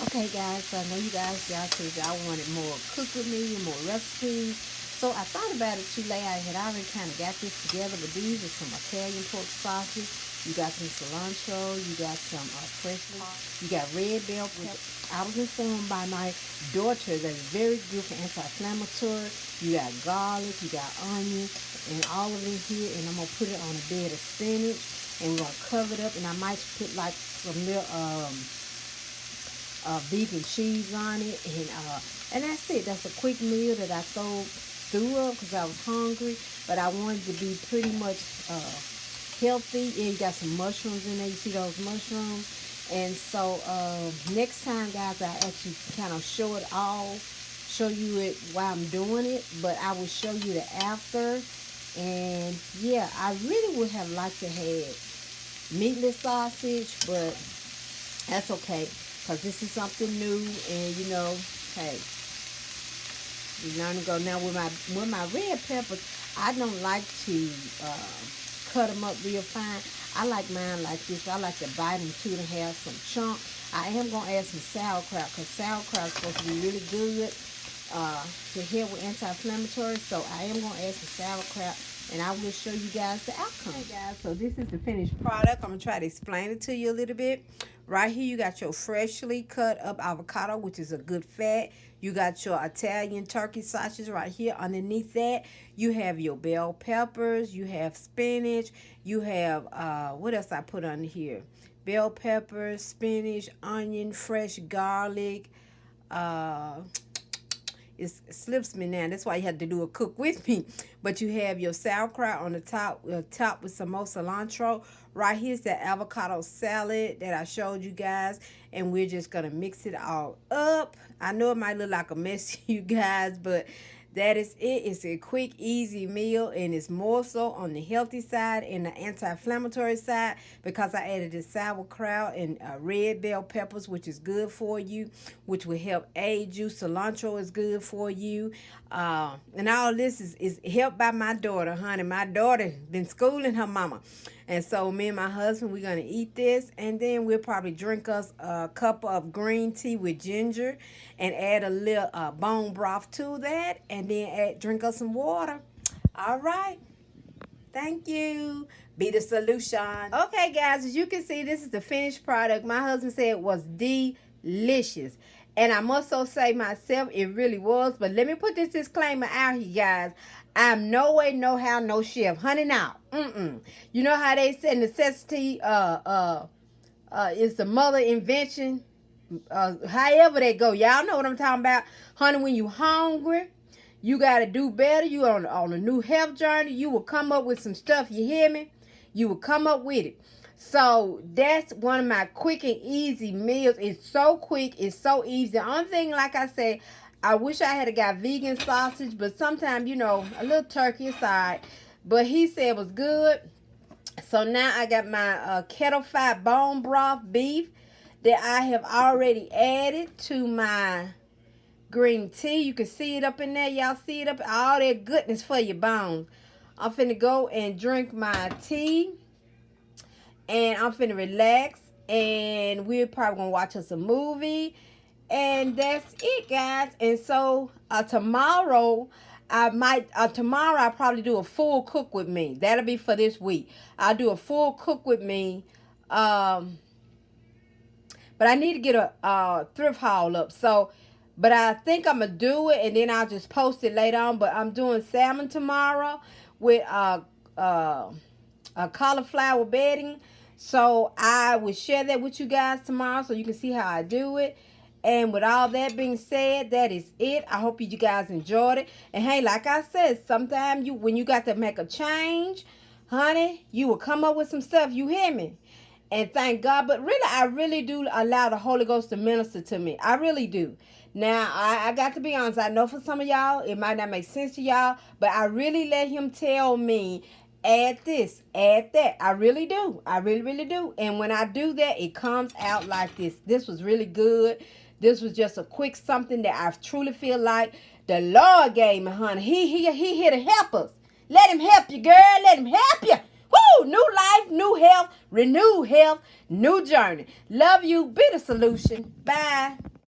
Okay, guys, so I know y'all said y'all wanted more cook with me and more recipes. So I thought about it too late. I had already kind of got this together, but these are some Italian pork sausage. You got some cilantro. You got some fresh. You got red bell pepper. I was informed by my daughter that it's very good for anti-inflammatory. You got garlic. You got onion, and all of it here. And I'm gonna put it on a bed of spinach, and we're gonna cover it up. And I might put like some little vegan cheese on it, and that's it. That's a quick meal that I threw up because I was hungry, but I wanted to be pretty much healthy. And you got some mushrooms in there. You see those mushrooms? And so next time, guys, I actually kind of show you it while I'm doing it, but I will show you the after. And yeah, I really would have liked to have meatless sausage, but that's okay, because this is something new, and hey, we learn to go. Now with my red peppers, I don't like to cut them up real fine. I like mine like this. I like to bite them too, to have some chunk. I am gonna add some sauerkraut, because sauerkraut is supposed to be really good to help with anti-inflammatory. So I am gonna add some sauerkraut, and I will show you guys the outcome. Hey guys, so this is the finished product. I'm gonna try to explain it to you a little bit. Right here, you got your freshly cut up avocado, which is a good fat. You got your Italian turkey sausage right here. Underneath that, you have your bell peppers. You have spinach. You have, what else I put on here? Bell peppers, spinach, onion, fresh garlic. It slips me now. That's why you had to do a cook with me. But you have your sauerkraut on the top with some more cilantro. Right here's the avocado salad that I showed you guys. And we're just going to mix it all up. I know it might look like a mess to you guys, but that is it. It's a quick, easy meal, and it's more so on the healthy side and the anti-inflammatory side, because I added the sauerkraut and red bell peppers, which is good for you, which will help aid you. Cilantro is good for you. And all this is helped by my daughter, honey. My daughter been schooling her mama. And so me and my husband, we're going to eat this, and then we'll probably drink us a cup of green tea with ginger and add a little bone broth to that, and then drink us some water. All right. Thank you. Be the solution. Okay, guys, as you can see, this is the finished product. My husband said it was delicious. And I must so say myself, it really was. But let me put this disclaimer out here, guys. I'm no way, no how, no chef. Honey, now. You know how they say necessity is the mother invention? However they go. Y'all know what I'm talking about. Honey, when you hungry, you got to do better. You on a new health journey. You will come up with some stuff. You hear me? You will come up with it. So that's one of my quick and easy meals. It's so quick. It's so easy. The only thing, like I said, I wish I had got vegan sausage, but sometimes, a little turkey aside. But he said it was good. So now I got my kettle fat bone broth beef that I have already added to my green tea. You can see it up in there. Y'all see it up? All that goodness for your bones. I'm finna go and drink my tea, and I'm finna relax, and we're probably gonna watch us a movie, and that's it, guys. And so tomorrow I'll probably do a full cook with me. That'll be for this week. I'll do a full cook with me. But I need to get a thrift haul up. So, but I think I'm going to do it, and then I'll just post it later on. But I'm doing salmon tomorrow with a cauliflower bedding. So I will share that with you guys tomorrow so you can see how I do it. And with all that being said, that is it. I hope you guys enjoyed it. And hey, like I said, sometimes when you got to make a change, honey, you will come up with some stuff. You hear me? And thank God. But really, I really do allow the Holy Ghost to minister to me. I really do. Now, I got to be honest. I know for some of y'all, it might not make sense to y'all. But I really let him tell me, add this, add that. I really do. I really, really do. And when I do that, it comes out like this. This was really good. This was just a quick something that I truly feel like the Lord gave me, honey. He here to help us. Let him help you, girl. Let him help you. Woo! New life, new health, renewed health, new journey. Love you. Be the solution. Bye.